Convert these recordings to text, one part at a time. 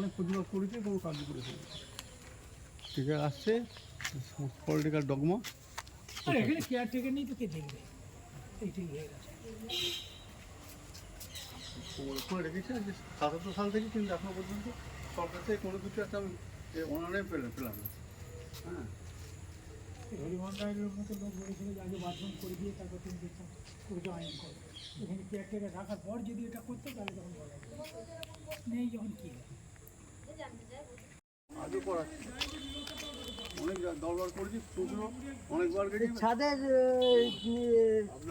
অনেক প্রতিবাদ করেছে, কোনো কার্যকরী হয়নি। ঠিক আছে, আসছে পলিটিক্যাল ডগমা। এখানে কেয়ারটেকার নেই তো কে দেখবে, এইটাই হয়ে গেছে। করে রেখেছে যে ৭৭ সাল থেকে, কিন্তু এখনো পর্যন্ত সরকার থেকে কোনো কিছু একটা আমি ওনারাই পেলাম না। হ্যাঁ, হরিমোহন রায়ের মতো লোক বলেছিল যে আগে বাথরুম করে দিয়ে তারপর তুমি দেখতাম পুজো আইন করো। এখানে কেয়ারটেকার রাখার পর যদি এটা করতো তাহলে তখন বলা যেত, নেই যখন কী আজও করাচ্ছে, অনেক দরবার করেছি, টুকরো অনেকবার গেছি। ছাদের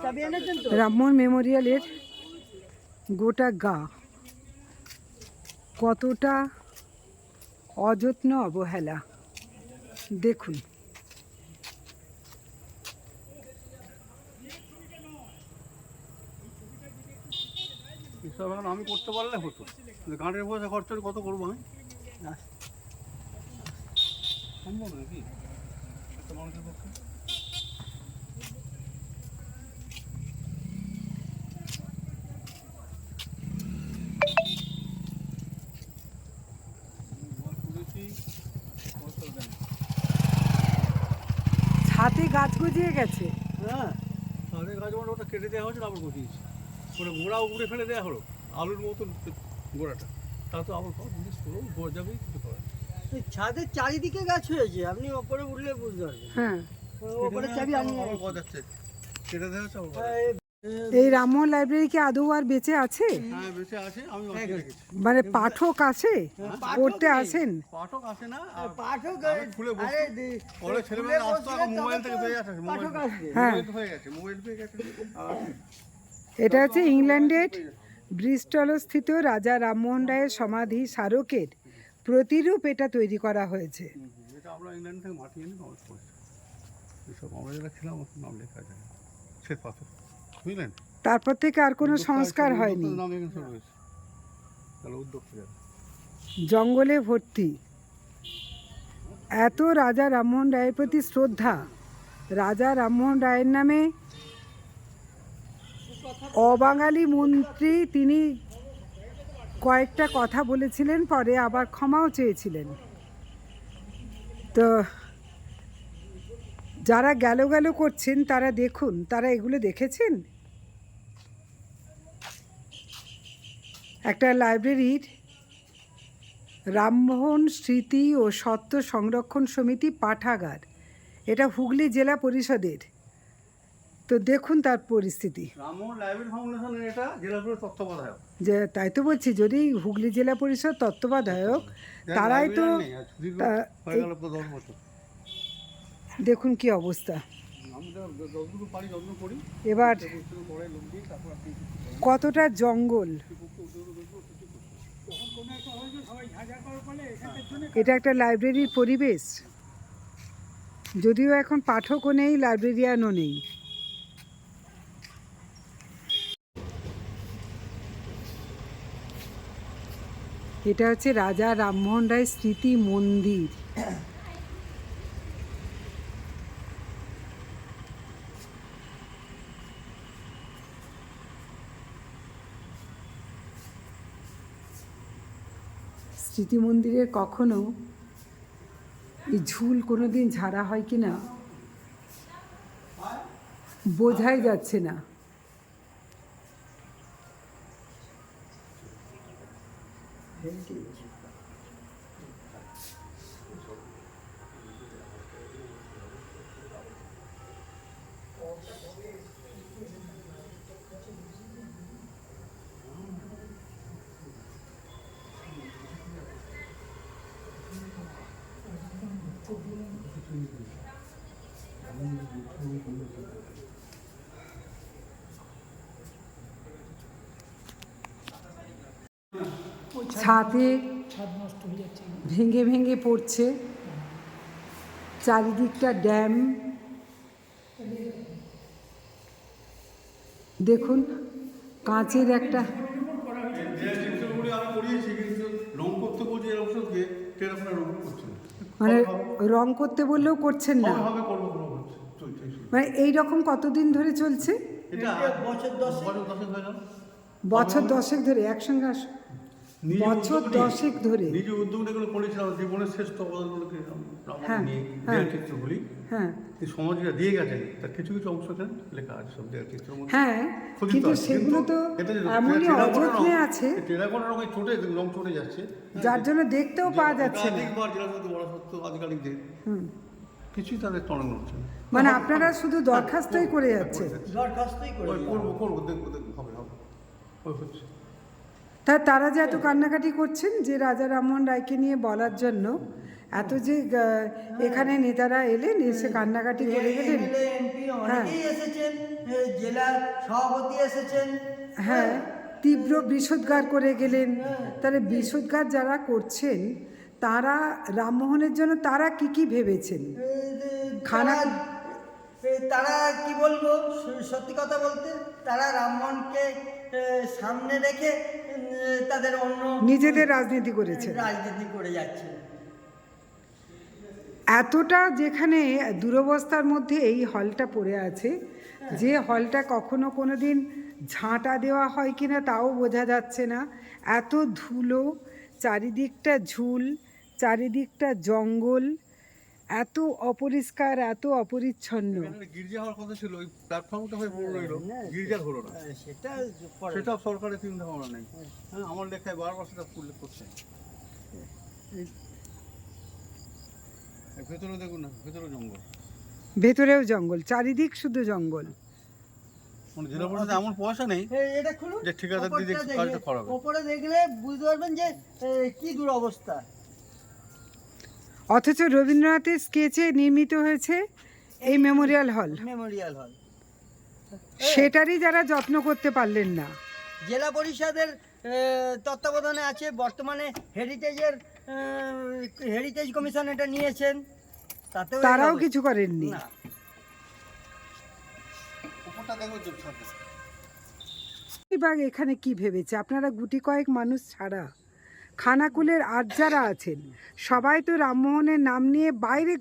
চাবি এনেছেন তো? রামমোহন মেমোরিয়ালের গোটা গা কতটা অযত্ন অবহেলা দেখুন। এসব এখন আমি করতে পারলে হতো, গাঁটের পয়সা খরচা কত করবো আমি? সম্ভব নাকি একটা মানুষের পক্ষে? ছাদে গাছ গজিয়ে গেছে। হ্যাঁ, তাদের গাছ মানে ওটা কেটে দেওয়া হয়েছে, আবার গজিয়েছে, ওটা গোড়া উপরে ফেলে দেওয়া হলো আলুর মতন গোড়াটা, তা তো আবার জিনিস গজাবেই, কিছু করার নেই। ছাদের চারিদিকে গাছ হয়েছে, আপনি ওপরে উঠলে বুঝতে পারবেন। হ্যাঁ, ওপরে চাবি আনিয়ে আবার গজাচ্ছে, কেটে দেওয়া হচ্ছে আবার। এই রামমোহন লাইব্রেরি কি আদৌ আর বেঁচে আছে? হ্যাঁ, বেঁচে আছে, আমি বাঁচিয়ে রেখেছি। মানে পাঠক আসে, পড়তে আসেন? পাঠক আসে না, পাঠক আমি খুলে বসি, পরে ছেলেমেয়েরা আসতো, এখন মোবাইল থেকে পেয়ে যাচ্ছে, মোবাইল হ্যাঁ, হয়ে গেছে, মোবাইল পেয়ে গেছে। এটা হচ্ছে ইংল্যান্ডের ব্রিস্টলস্থিত রাজা রামমোহন রায়ের সমাধি স্মারকের প্রতিরূপ এটা তৈরি করা হয়েছে। এটা আমরা ইংল্যান্ড থেকে মাটি এনে নষ্ট করেছি, এসব আমরা যারা ছিলাম নাম লেখা যায় শ্বেত পাথর, বুঝলেন? তারপর থেকে আর কোনো সংস্কার হয়নি। নাম এখানে সব রয়েছে, তাহলে উদ্যোগ থেকে জঙ্গলে ভর্তি। এত রাজা রামমোহন রায়ের প্রতি শ্রদ্ধা, রাজা রামমোহন রায়ের নামে অবাঙালি মন্ত্রী তিনি কয়েকটা কথা বলেছিলেন, পরে আবার ক্ষমাও চেয়েছিলেন। তো যারা গেল গেল করছেন তারা দেখুন, তারা এগুলো দেখেছেন? একটা লাইব্রেরির রামমোহন স্মৃতি ও সত্য সংরক্ষণ সমিতি পাঠাগার, এটা হুগলি জেলা পরিষদের। তো দেখুন তার পরিস্থিতি। রামমোহন লাইব্রেরি ফাউন্ডেশনের এটা জেলা পরিষদ তত্ত্বাবধায়ক। যে তাই তো বলছি, যদি হুগলি জেলা পরিষদ তত্ত্বাবধায়ক, তারাই তো দেখুন কি অবস্থা। এবার কতটা জঙ্গল, এটা একটা লাইব্রেরির পরিবেশ। যদিও এখন পাঠকও নেই, লাইব্রেরিয়ানও নেই। এটা হচ্ছে রাজা রামমোহন রায় স্মৃতি মন্দির। স্মৃতি মন্দিরের কখনো এই ঝুল কোনোদিন ঝাড়া হয় কিনা বোঝাই যাচ্ছে না। ছাদে ছাদ নষ্ট হয়ে যাচ্ছে। ভেঙে ভেঙে পড়ছে, চারিদিকটা ড্যাম। দেখুন কাঁচের একটা, মানে রং করতে বললেও করছেন না, মানে এইরকম কতদিন ধরে চলছে? বছর 10 বছর 10 ধরে একসঙ্গে নিজে বছর উদ্যোগ নিয়ে- 10 ধরে। নিজে উদ্যোগ নিয়ে এগুলো করেছিলাম, জীবনের শ্রেষ্ঠ অবদানগুলোকে হ্যাঁ, নিয়ে হ্যাঁ। দেয়াল চিত্রগুলি হ্যাঁ এই সমাজ যেটা দিয়ে গেছেন তার কিছু কিছু অংশ এখানে লেখা আছে সব দেয়াল চিত্রের মধ্যে। হ্যাঁ, খোদিত কিন্তু আছে। সেগুলো তো এতে যে এমনই টেরাকোটা অযত্নে রং- আছে টেরাকোটা রঙে চটে রং চটে যাচ্ছে, যার জন্য দেখতেও পাওয়া যাচ্ছে না। একাধিকবার জেলা সত্যি বড় সত্য আধিকারিকদের কিছুই তাদের টনক নড়ছে না। মানে আপনারা শুধু দরখাস্তই করে যাচ্ছেন। দরখাস্তই করে ওই দিলাম। করবো দেখবো হবে ওই হচ্ছে। তারা যে এত কান্নাকাটি করছেন যে রাজা রামমোহন রায়কে নিয়ে বলার জন্য, এত যে এখানে নেতারা এলেন, এসে কান্নাকাটি করে গেলেন। এমএলএ এমপি অনেকেই এসেছেন, জেলার সভাপতি এসেছেন। হ্যাঁ, তীব্র বিষোদ্গার করে গেলেন। তাহলে বিষোদ্গার যারা করছেন তারা রামমোহনের জন্য তারা কি ভেবেছেন? খানা তারা কি বলবো, সত্যি কথা বলতে তারা রামমোহনকে সামনে রেখে তাদের অন্য নিজেদের রাজনীতি করেছেন। রাজনীতি করে যাচ্ছে। এতটা যেখানে দুরবস্থার মধ্যে এই হলটা পড়ে আছে, যে হলটা কখনো কোনো দিন ঝাঁটা দেওয়া হয় কিনা তাও বোঝা যাচ্ছে না। এত ধুলো, চারিদিকটা ঝুল, চারিদিকটা জঙ্গল, এত অপরিষ্কার, এত অপরিচ্ছন্ন। এখানে গির্জা হওয়ার কথা ছিল, ওই প্ল্যাটফর্মটা হয়ে পড়ে রইল, গির্জার হলো না। সেটা পরে। সেটা সরকারের চিন্তা ভাবনা নেই। হ্যাঁ, আমার লেখায় বারবার সেটা উল্লেখ করছে। ভেতরে দেখুন না, ভেতরে জঙ্গল। ভেতরেও জঙ্গল, চারিদিক শুধু জঙ্গল। মানে জেলা পরিষদে এমন পয়সা নেই এটা খুলুন, যে ঠিকাদার দিয়ে ওপরটা দেখলে- কাজটা করাবে। ওপরে দেখলে বুঝতে পারবেন যে কি দুরবস্থা। অথচ রবীন্দ্রনাথের স্কেচে নির্মিত হয়েছে এই মেমোরিয়াল হল, মেমোরিয়াল হল। সেটারই যারা যত্ন করতে পারলেন না। জেলা পরিষদের তত্ত্বাবধানে আছে, বর্তমানে হেরিটেজ কমিশন এটা নিয়েছেন, তাতেও এই তারাও অবস্থা। কিছু করেননি। না। উপরটা দেখো চুপচাপ। বিভাগ এখানে কি ভেবেছে? আপনারা গুটি কয়েক মানুষ ছাড়া খানাকুলের আর যারা আছেন সবাই তো রামমোহনের নাম নিয়ে বাইরে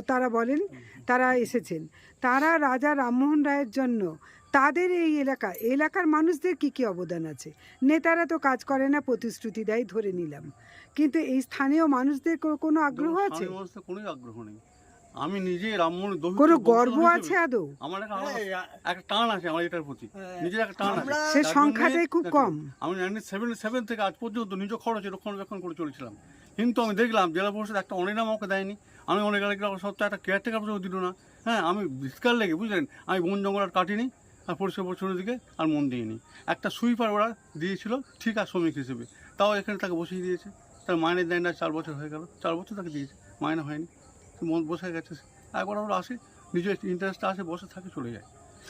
তারা বলেন তারা এসেছেন। তারা রাজা রামমোহন রায়ের জন্য তাদের এই এলাকার মানুষদের কি অবদান আছে? নেতারা তো কাজ করে না, প্রতিশ্রুতি দেয়, ধরে নিলাম, কিন্তু এই স্থানীয় মানুষদের কোনো আগ্রহ আছে? স্বামী মানুষের কোনো আগ্রহ নেই। আমি নিজে রামমোহনের দহিত কোনো বংশধর গর্ব হিসেবে আছে আদৌ? আমার একটা টান আছে আমার এটার প্রতি, নিজের একটা টান আছে। আমরা- সে তার সংখ্যাটাই জন্যই খুব দেখুন, কম। আমি 1977 থেকে আজ পর্যন্ত নিজ খরচে রক্ষণাবেক্ষণ করে চলেছিলাম, কিন্তু আমি দেখলাম জেলা পরিষদ একটা অনিরাম আমাকে দেয়নি। আমি অনেক সপ্তাহে একটা কেয়ারটেকার পর্যন্ত দিল না। হ্যাঁ, আমি বিস্কার লেগে বুঝলেন, আমি বন জঙ্গল আর কাটিনি, আর পরিষ্কার পরিচ্ছন্নের দিকে আর মন দিইনি। একটা সুইপার ওরা দিয়েছিল ঠিক আর শ্রমিক হিসেবে, তাও এখানে তাকে বসিয়ে দিয়েছে। তার মাইনে দেয় না, 4 বছর হয়ে গেল, 4 বছর তাকে দিয়েছে, মাইনে হয়নি, মন বসে গেছে। একবার আমরা আসি, নিজের ইন্টারেস্টটা আসে, বসে থাকে, চলে যায়।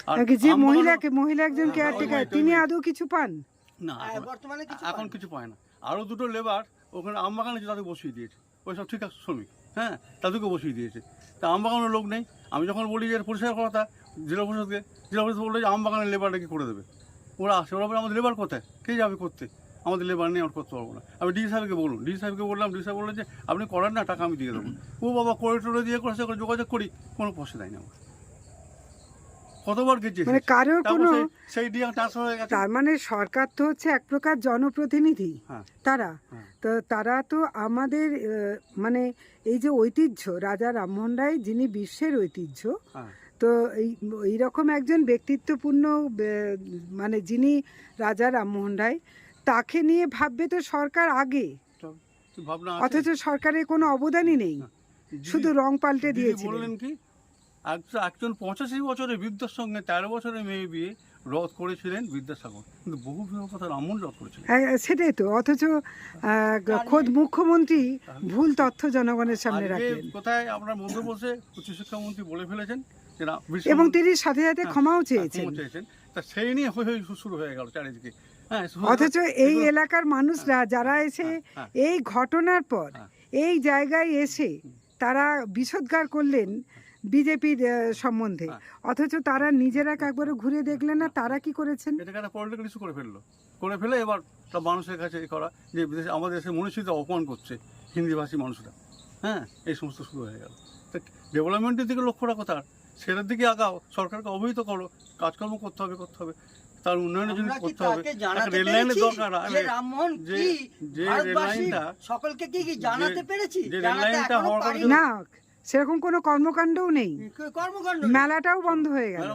আর যে আমবাগানও- মহিলা একজন হ্যাঁ, কেয়ারটেকার, ওই তিনি ওই- আদৌ কিছু পান? না, বর্তমানে কিছু এখন কিছু পায় না। আরও দুটো লেবার ওখানে আমবাগানে তাদের বসিয়ে দিয়েছে, ওই সব ঠিক আছে শ্রমিক, হ্যাঁ, তাদেরকে বসিয়ে দিয়েছে। তা আমবাগানের লোক নেই। আমি যখন বলি যে পরিষ্কার কথা জেলা পরিষদকে, জেলা পরিষদ বললো যে আমবাগানের লেবারটা কি করে দেবে। ওরা আসে, ওরা বলে আমাদের লেবার কোথায়, কে যাবে করতে, আমাদের লেবার নেই, আমরা করতে পারবো না। আমি ডি সাহেবকে বলুন, ডি সাহেবকে বললাম, ডি সাহেব বললেন যে আপনি করেন না, টাকা আমি দিয়ে দেবো। ও বাবা, করে টোরে দিয়ে করেছে, যোগাযোগ করি, কোনো পয়সা দেয়নি আমার। কতবার গেছি, মানে কারোর কোনো, সেই দিয়ে ট্রান্সফার হয়ে গেছে। তার মানে সরকার তো হচ্ছে এক প্রকার জনপ্রতিনিধি। হ্যাঁ। তারা হ্যাঁ। তো তারা তো আমাদের মানে এই যে ঐতিহ্য, রাজা রামমোহন রায় যিনি বিশ্বের ঐতিহ্য, হ্যাঁ, তো এইরকম একজন ব্যক্তিত্বপূর্ণ মানে যিনি রাজা রামমোহন রায়, তাকে নিয়ে ভাববে তো সরকার আগে, তো ভাবনা আছে। অথচ সরকারের কোনো অবদানই নেই, শুধু রং পাল্টে দিদি দিয়েছিলেন। বললেন কি, একজন 85 বছরের বৃদ্ধের সঙ্গে 13 বছরের মেয়ে বিয়ে রদ করেছিলেন বিদ্যাসাগর, কিন্তু বহু কথা রামমোহন রদ করেছিলেন। সেটাই তো, অথচ খোদ মুখ্যমন্ত্রী ভুল তথ্য জনগণের সামনে আজকে রাখলেন, কোথায় আপনার মধ্যপ্রদেশে উচ্চশিক্ষামন্ত্রী বলে ফেলেছেন যে এবং তিনি সাথে সাথে ক্ষমাও চেয়েছেন। তা সেই নিয়ে হয়ে শুরু হয়ে গেল চারিদিকে। হ্যাঁ, অথচ এই এলাকার মানুষরা যারা এসে হ্যাঁ। এই ঘটনার পর হ্যাঁ। এই জায়গায় এসে তারা বিষোদ্গার করলেন বিজেপির সম্বন্ধে, অথচ তারা নিজেরা একবারও ঘুরে দেখলেন না তারা কি করেছেন। এটাকে একটা পলিটিক্যাল ইস্যু করে ফেলে এবার সব মানুষের কাছে করা যে বিদেশে আমাদের দেশের মনীষীদের অপমান করছে হিন্দিভাষী মানুষরা। হ্যাঁ, এই সমস্ত শুরু হয়ে গেল। তা ডেভেলপমেন্টের দিকে লক্ষ্য রাখো, তার সেটার দিকে আগাও, সরকারকে অবহিত করো, কাজকর্ম করতে হবে। তার উন্নয়নের জন্য আমরা কি করতে হবে। তাকে একটা জানাতে রেল লাইনের পেরেছি দরকার। যে রামমোহন যে কি যে রেল ভারতবাসী লাইনটা সকলকে কি জানাতে পেরেছি? যে রেল জানাতে লাইনটা এখনো হওয়ার কথা পারিনি। না সেরকম কোনো কর্মকাণ্ডও নেই, কর্মকাণ্ড মেলাটাও বন্ধ হয়ে গেল।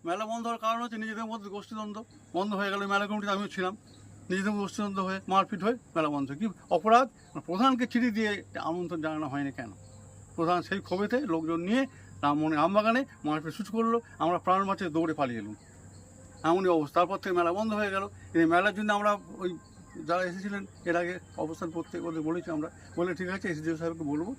মেলা বন্ধ হওয়ার কারণ হচ্ছে নিজেদের মধ্যে গোষ্ঠীদ্বন্দ্ব বন্ধ হয়ে গেল। মেলা কমিটিতে আমিও ছিলাম, নিজেদের মধ্যে গোষ্ঠীদ্বন্দ্ব হয়ে মারপিট হয়ে মেলা বন্ধ। কি অপরাধ? প্রধানকে চিঠি দিয়ে আমন্ত্রণ জানানো হয়নি কেন? প্রধান সেই ক্ষোভেতে লোকজন নিয়ে রামমোহনের আমবাগানে মারপিট শুরু করলো। আমরা প্রাণ বাঁচে দৌড়ে পালিয়ে এলাম, এমনই অবস্থা। তারপর থেকে মেলা বন্ধ হয়ে গেল। এই মেলার জন্য আমরা ওই যারা এসেছিলেন এর আগে অবস্থান করতে ওদের বলেছি, আমরা বলে ঠিক আছে এসডিও সাহেবকে বলবো,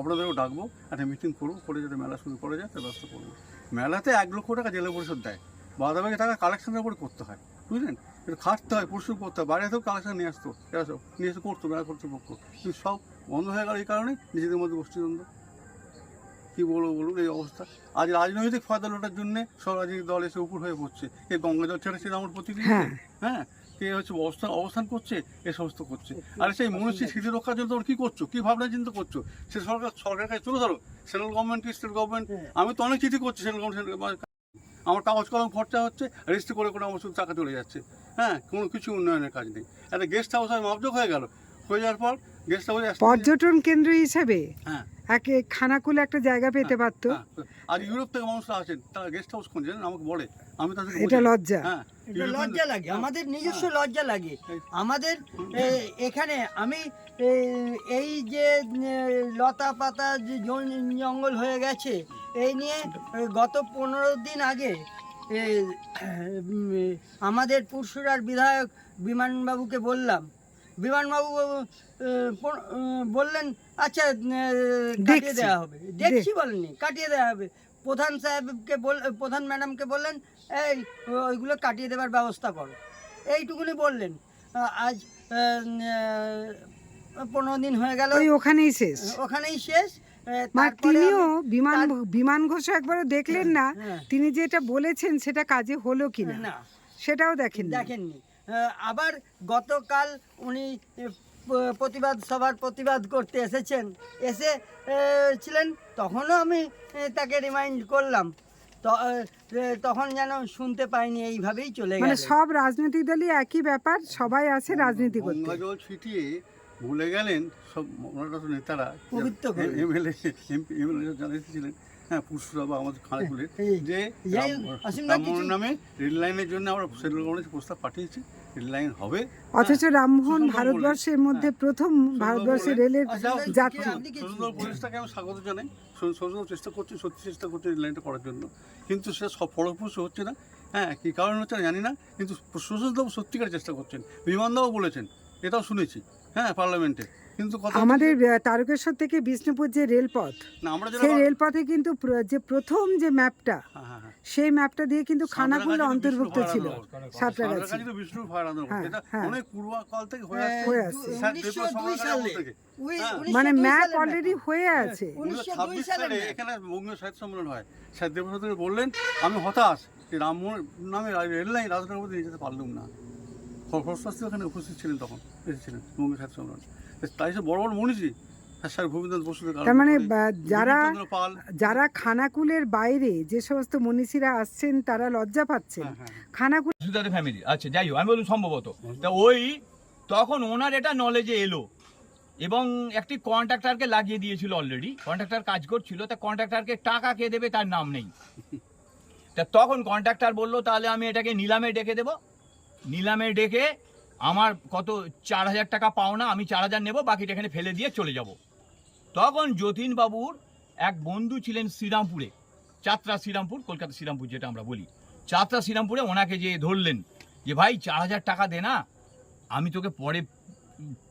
আপনাদেরও ডাকবো, একটা মিটিং করবো, করে যাতে মেলা শুরু করে যায় তার ব্যবস্থা করবো। মেলাতে 1 লক্ষ টাকা জেলা পরিষদ দেয়, বাদাবাকি টাকা কালেকশনের উপরে করতে হয়, বুঝলেন? এটা খাটতে হয়, পরিশ্রম করতে হয়। বাইরে থেকেও কালেকশন নিয়ে আসতো, এরা সব নিয়ে এসে করতো মেলা কর্তৃপক্ষ, কিন্তু সব বন্ধ হয়ে গেল এই কারণে নিজেদের মধ্যে গোষ্ঠীদ্বন্দ্ব। কী বলবো বলুন, এই অবস্থা। আজ রাজনৈতিক ফায়দা লোটার জন্য সব রাজনৈতিক দল এসে উপর হয়ে পড়ছে। কে গঙ্গা জল ছেড়েছে আমার প্রতিনিধি, হ্যাঁ, কে হচ্ছে অবস্থান করছে, এ সমস্ত করছে। আর সেই মনুষ্যের স্মৃতি রক্ষার জন্য তোমরা কী করছো, কী ভাবনা চিন্তা করছো? সে সরকারের কাছে তুলে ধরো, সেন্ট্রাল গভর্নমেন্ট, স্টেট গভর্নমেন্ট। আমি তো অনেক চিঠি করছি সেন্ট্রাল গভর্নমেন্ট, আমার কাগজ কলম খরচা হচ্ছে, রেজিস্ট্রি করে করে আমার শুধু টাকা চলে যাচ্ছে, হ্যাঁ, কোনো কিছু উন্নয়নের কাজ নেই। একটা গেস্ট হাউস হয় মাপজোক হয়ে গেল, হয়ে যাওয়ার পর গেস্ট হাউসে পর্যটন কেন্দ্র হিসেবে হ্যাঁ একে খানাকুলে একটা জায়গা পেতে পারতো। আর ইউরোপ থেকে মানুষরা আছেন, তারা গেস্ট হাউস খুঁজে জানেন, আমাকে বলে, আমি তাদেরকে এটা বলি, লজ্জা। হ্যাঁ, এটা লজ্জা লাগে, আমাদের নিজস্ব লজ্জা লাগে। আমাদের এখানে আমি এই যে লতা পাতা যে জঙ্গল হয়ে গেছে, এই নিয়ে গত 15 দিন আগে আমাদের পুরসুরার বিধায়ক বিমানবাবুকে বললাম। বিমানবাবু বললেন আচ্ছা কাটিয়ে দেওয়া হবে, দেখছি বলেননি, কাটিয়ে দেওয়া হবে। প্রধান সাহেবকে প্রধান ম্যাডামকে বললেন এই ওইগুলো কাটিয়ে দেওয়ার ব্যবস্থা করো, এইটুকুনি বললেন। আজ 15 দিন হয়ে গেল, ওই ওখানেই শেষ। ওখানেই শেষ। তিনিও বিমান ঘোষ একবারও দেখলেন না, তিনি যেটা বলেছেন সেটা কাজে হলো কিনা না সেটাও দেখেননি। আবার গতকাল উনি প্রতিবাদ সভার প্রতিবাদ করতে এসেছেন, ছিলেন, তখনও আমি তাকে রিমাইন্ড করলাম, তখন যেন শুনতে পাইনি, এইভাবেই চলে গেল। সব রাজনৈতিক দলই একই ব্যাপার, সবাই আছে রাজনীতি করতে। গঙ্গা জল ছিটিয়ে ভুলে গেলেন সব ওনারা তো নেতারা, পবিত্র করে। এমএলএ এমএলএ যারা এসেছিলেন, হ্যাঁ, পুরসুরা বা আমাদের খানাকুলের, যে রামমোহন নামে রেল লাইনের জন্য আমরা সেন্ট্রাল গভর্নমেন্ট প্রস্তাব পাঠিয়েছি, রেল লাইন হবে। অথচ রামমোহন ভারতবর্ষের মধ্যে প্রথম ভারতবর্ষের রেলের যাত্রী। সুন্দর পুলিশটাকে আমি স্বাগত জানাই, সুন্দর চেষ্টা করছি, সত্যি চেষ্টা করছি রেল লাইনটা করার জন্য, কিন্তু সে সব ফলপ্রসূ হচ্ছে না। হ্যাঁ, কী কারণ হচ্ছে না জানি না, কিন্তু সুশান্তবাবু সত্যিকার চেষ্টা করছেন, বিমানদাও বলেছেন, এটাও শুনেছি, হ্যাঁ, পার্লামেন্টে। কিন্তু আমাদের তারকেশ্বর থেকে বিষ্ণুপুর যে রেলপথ, সেই রেলপথে কিন্তু যে প্রথম যে ম্যাপটা, সেই ম্যাপটা দিয়ে কিন্তু খানাকুল অন্তর্ভুক্ত ছিল। সাঁতরাগাছি বিষ্ণুর ফায়ার এটা অনেক পূর্বকাল থেকে হয়ে আসছে, 1902 সালে, মানে ম্যাপ অলরেডি হয়ে আছে। 1926 সালে এখানে বঙ্গীয় সাহিত্য সম্মেলন হয়। স্যার দেবনাথ বললেন আমি হতাশ যে রামমোহন নামে রেল লাইন রাজধানীর মধ্যে নিয়ে যেতে পারলাম না। খরস্বাস্থ্য ওখানে উপস্থিত ছিলেন, তখন এসেছিলেন বঙ্গীয় সাহিত্য সম্মেলন। তাই সব বড় বড় মনীষী, স্যার ভূপেন্দ্রনাথ বসু, তার মানে যারা খানাকুলের বাইরে যে সমস্ত মনীষীরা আসছেন তারা লজ্জা পাচ্ছেন। খানাকুল ফ্যামিলি, আচ্ছা যাই হোক, আমি বলুন সম্ভবত তা ওই তখন ওনার এটা নলেজে এলো এবং একটি কন্ট্রাক্টরকে লাগিয়ে দিয়েছিল অলরেডি, কন্ট্রাক্টর কাজ করছিল, তা কন্ট্রাক্টরকে টাকা কে দেবে তার নাম নেই। তা তখন কন্ট্রাক্টর বললো তাহলে আমি এটাকে নিলামে ডেকে দেবো, নিলামে ডেকে আমার কত 4000 টাকা পাওনা, আমি 4000 নেবো, বাকিটা এখানে ফেলে দিয়ে চলে যাব। তখন যতীনবাবুর এক বন্ধু ছিলেন শ্রীরামপুরে, চাত্রা শ্রীরামপুর, কলকাতা শ্রীরামপুর যেটা আমরা বলি, চাত্রা শ্রীরামপুরে, ওনাকে যে ধরলেন যে ভাই 4000 টাকা দে না, আমি তোকে পরে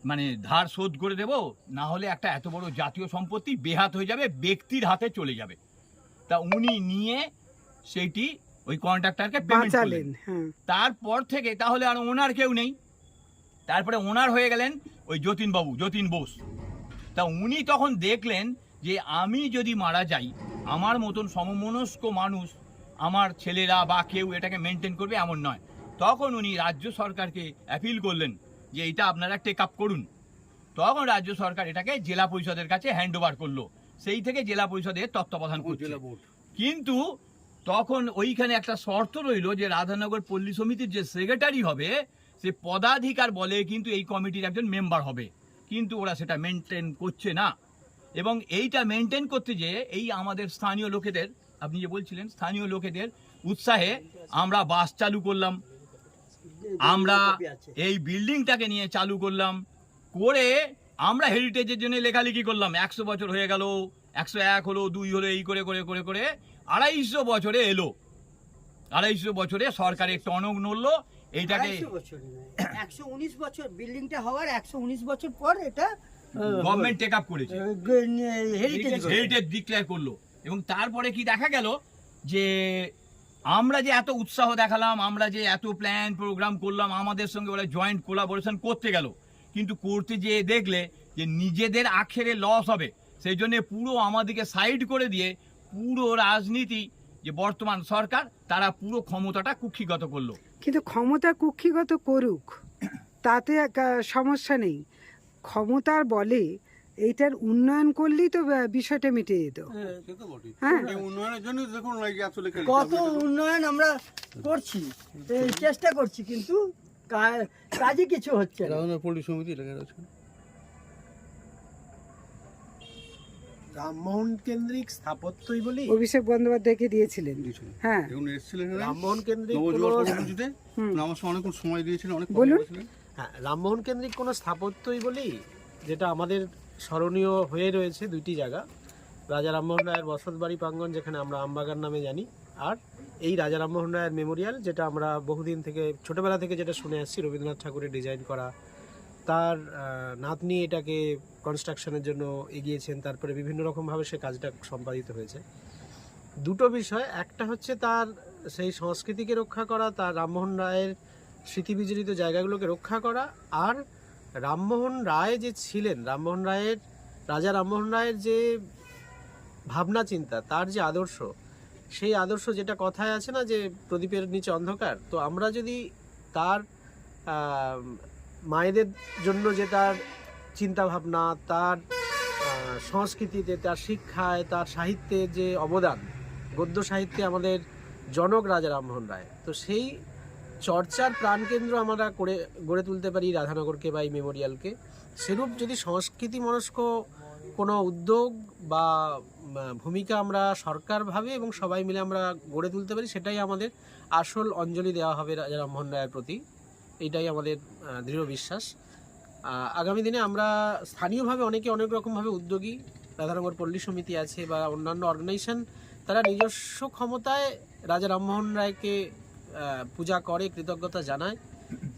মানে ধার শোধ করে দেব, না হলে একটা এত বড় জাতীয় সম্পত্তি বেহাত হয়ে যাবে, ব্যক্তির হাতে চলে যাবে। তা উনি নিয়ে সেইটি ওই কন্ট্রাক্টরকে পেমেন্ট করলেন। তারপর থেকে তাহলে আর ওনার কেউ নেই, তারপরে ওনার হয়ে গেলেন ওই যতীনবাবু, যতীন বোস। তা উনি তখন দেখলেন যে আমি যদি মারা যাই, আমার মতন সমমনস্ক মানুষ, আমার ছেলেরা বা কেউ এটাকে মেনটেন করবে এমন নয়। তখন উনি রাজ্য সরকারকে অ্যাপিল করলেন যে এটা আপনারা টেক আপ করুন। তখন রাজ্য সরকার এটাকে জেলা পরিষদের কাছে হ্যান্ড ওভার করলো, সেই থেকে জেলা পরিষদের তত্ত্বাবধান করছে। কিন্তু তখন ওইখানে একটা শর্ত রইল যে রাধানগর পল্লী সমিতির যে সেক্রেটারি হবে সে পদাধিকার বলে কিন্তু এই কমিটির একজন মেম্বার হবে, কিন্তু ওরা সেটা মেনটেন করছে না। এবং এইটা মেনটেন করতে যেয়ে এই আমাদের স্থানীয় লোকেদের, আপনি যে বলছিলেন স্থানীয় লোকেদের উৎসাহে আমরা বাস চালু করলাম, আমরা এই বিল্ডিংটাকে নিয়ে চালু করলাম, করে আমরা হেরিটেজের জন্য লেখালেখি করলাম। 100 বছর হয়ে গেল, 101 হলো, 2 হলো, এই করে করে করে করে 250 বছরে এলো। 250 বছরে সরকারের টনক নড়লো এইটাকে। 119 বছর বিল্ডিংটা হওয়ার 119 বছর পর এটা গভর্নমেন্ট টেক আপ করেছে, হেরিটেজ হেরিটেজ ডিক্লেয়ার করলো। এবং তারপরে কি দেখা গেল যে আমরা যে এত উৎসাহ দেখালাম, আমরা যে এত প্ল্যান প্রোগ্রাম করলাম, আমাদের সঙ্গে ওরা জয়েন্ট কোলাবোরেশন করতে গেল, কিন্তু করতে যেয়ে দেখলে যে নিজেদের আখেরে লস হবে, সেই জন্য পুরো আমাদেরকে সাইড করে দিয়ে পুরো রাজনীতি যে বর্তমান সরকার তারা পুরো ক্ষমতাটা কুক্ষিগত করলো। কিন্তু ক্ষমতা কুক্ষিগত করুক, তাতে সমস্যা নেই। ক্ষমতার বলে এইটার উন্নয়ন করলেই তো বিষয়টা মিটে যেত। সে তো বটেই। হ্যাঁ। এই উন্নয়নের জন্য দেখুন এই যে এত লেখা কত উন্নয়ন আমরা করছি, এই চেষ্টা করছি, কিন্তু কাজে কিছু হচ্ছে না। রাধানগর পল্লী সমিতি লেখা রয়েছে। রামমোহন কেন্দ্রিক স্থাপত্যই বলি, অভিষেক বন্দ্যোপাধ্যায়কে দিয়েছিলেন। হ্যাঁ, এখন এসেছিলেন রামমোহন কেন্দ্রিক নবজোয়ার কোনো কর্মসূচিতে আমার সঙ্গে অনেকক্ষণ সময় দিয়েছিলেন, অনেক বলুন। হ্যাঁ, রামমোহন কেন্দ্রিক কোনো স্থাপত্যই বলি যেটা আমাদের স্মরণীয় হয়ে রয়েছে দুইটি জায়গা, রাজা রামমোহন রায়ের বসতবাড়ি প্রাঙ্গণ যেখানে আমরা আমবাগান নামে জানি, আর এই রাজা রামমোহন রায়ের মেমোরিয়াল যেটা আমরা বহুদিন থেকে ছোটবেলা থেকে যেটা শুনে আসছি, রবীন্দ্রনাথ ঠাকুরের ডিজাইন করা, তার নাতনি এটাকে কনস্ট্রাকশনের জন্য এগিয়েছেন, তারপরে বিভিন্ন রকমভাবে সে কাজটা সম্পাদিত হয়েছে। দুটো বিষয়, একটা হচ্ছে তার সেই সংস্কৃতিকে রক্ষা করা, তার রামমোহন রায়ের স্মৃতিবিজড়িত জায়গাগুলোকে রক্ষা করা, আর রামমোহন রায় যে ছিলেন, রাজা রামমোহন রায়ের যে ভাবনা চিন্তা, তার যে আদর্শ, সেই আদর্শ যেটা কথায় আছে না যে প্রদীপের নিচে অন্ধকার, তো আমরা যদি তার মায়েদের জন্য যে তার চিন্তা ভাবনা, তার সংস্কৃতিতে, তার শিক্ষায়, তার সাহিত্যের যে অবদান, গদ্য সাহিত্যে আমাদের জনক রাজা রামমোহন রায়, তো সেই চর্চার প্রাণকেন্দ্র আমরা গড়ে তুলতে পারি রাধানগরকে বা এই মেমোরিয়ালকে। সেরূপ যদি সংস্কৃতি মনস্ক কোনো উদ্যোগ বা ভূমিকা আমরা সরকারভাবে এবং সবাই মিলে আমরা গড়ে তুলতে পারি, সেটাই আমাদের আসল অঞ্জলি দেওয়া হবে রাজা রামমোহন রায়ের প্রতি, এইটাই আমাদের দৃঢ় বিশ্বাস। আগামী দিনে আমরা স্থানীয়ভাবে অনেকে অনেক রকমভাবে উদ্যোগী, রাধানগর পল্লী সমিতি আছে বা অন্যান্য অর্গানাইজেশন, তারা নিজস্ব ক্ষমতায় রাজা রামমোহন রায়কে পূজা করে, কৃতজ্ঞতা জানায়,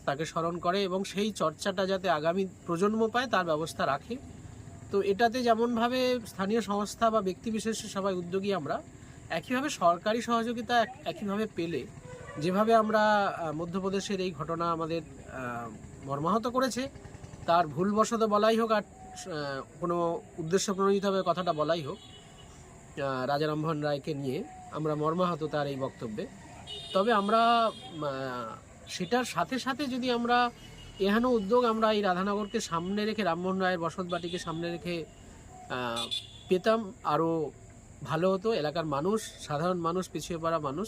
তাকে স্মরণ করে এবং সেই চর্চাটা যাতে আগামী প্রজন্ম পায় তার ব্যবস্থা রাখে। তো এটাতে যেমনভাবে স্থানীয় সংস্থা বা ব্যক্তিবিশেষের সবাই উদ্যোগী, আমরা একইভাবে সরকারি সহযোগিতা একইভাবে পেলে, যেভাবে আমরা মধ্যপ্রদেশের এই ঘটনা আমাদের মর্মাহত করেছে, তার ভুলবশত বলাই হোক আর কোনো উদ্দেশ্য প্রণোদিতভাবে কথাটা বলাই হোক, রাজা রামমোহন রায়কে নিয়ে আমরা মর্মাহত তার এই বক্তব্যে, তবে আমরা সেটার সাথে সাথে যদি আমরা এহেন উদ্যোগ আমরা এই রাধানগরকে সামনে রেখে, রামমোহন রায়ের বসতবাটিকে সামনে রেখে পেতাম, আরও ভালো হতো। এলাকার মানুষ, সাধারণ মানুষ, পিছিয়ে পড়া মানুষ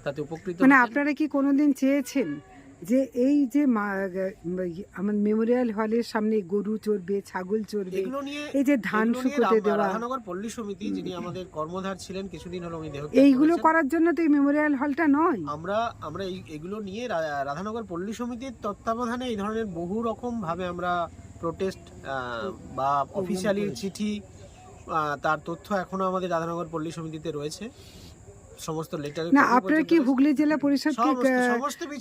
তাতে উপকৃত মানে হতেন। আপনারা কি কোনোদিন চেয়েছেন যে এই যে আমার মেমোরিয়াল হলের সামনে গরু চড়বে, ছাগল চড়বে, এগুলো নিয়ে এই যে ধান শুকোতে দেওয়া, রাধানগর পল্লী সমিতি যিনি আমাদের কর্মধার ছিলেন, কিছুদিন হলো উনি দেহত্যাগ এইগুলো করেছেন। করার জন্য তো এই মেমোরিয়াল হলটা নয়। আমরা এগুলো নিয়ে রাধানগর পল্লী সমিতির তত্ত্বাবধানে এই ধরনের বহু রকম ভাবে আমরা প্রোটেস্ট বা অফিসিয়ালি চিঠি, তার তথ্য এখনো আমাদের রাধানগর পল্লী সমিতিতে রয়েছে, সমস্ত লেটার। না, আপনারা কি হুগলি জেলা পরিষদ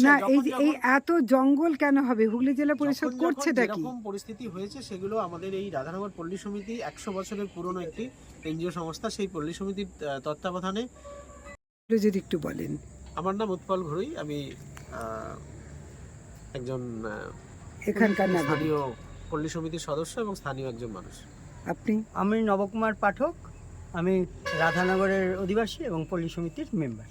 না, এই এত জঙ্গল কেন হবে? হুগলি জেলা পরিষদ করছেটা কি? এরকম পরিস্থিতি হয়েছে সেগুলো আমাদের এই রাধানগর পল্লী সমিতি 100 বছরের পুরনো একটি এনজিও সংস্থা, সেই পল্লী সমিতির তত্ত্বাবধানে। যদি একটু বলেন। আমার নাম উৎপল ঘরুই, আমি একজন এখানকার নাগরিক। স্থানীয় পল্লী সমিতির সদস্য এবং স্থানীয় একজন মানুষ। আপনি? আমি নবকুমার পাঠক, আমি রাধানগরের অধিবাসী এবং পল্লী সমিতির মেম্বার।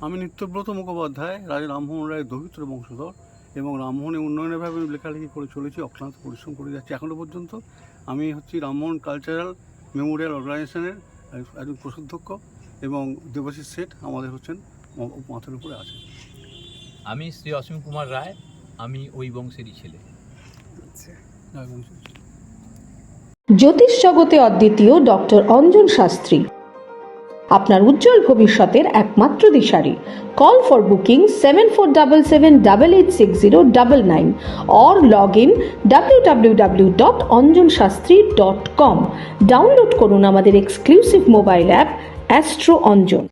আমি নিত্যব্রত মুখোপাধ্যায়, রাজা রামমোহন রায়ের দৌহিত্র বংশধর, এবং রামমোহনের উন্নয়নের ভাবে লেখালেখি করে চলেছি, অক্লান্ত পরিশ্রম করে যাচ্ছি এখনও পর্যন্ত। আমি হচ্ছি রামমোহন কালচারাল মেমোরিয়াল অর্গানাইজেশনের একজন কোষাধ্যক্ষ, এবং দেবাশিস শেঠ আমাদের হচ্ছেন মাথার উপরে আছে। আমি শ্রী অসীম কুমার রায়, আমি ওই বংশেরই ছেলে। জ্যোতিষ জগতে অদ্বিতীয় ডক্টর অঞ্জন শাস্ত্রী, আপনার উজ্জ্বল ভবিষ্যতের একমাত্র দিশারি। Call for booking 7477886099 or log in www.anjanshastri.com। Download করুন আমাদের exclusive mobile app Astro Anjan.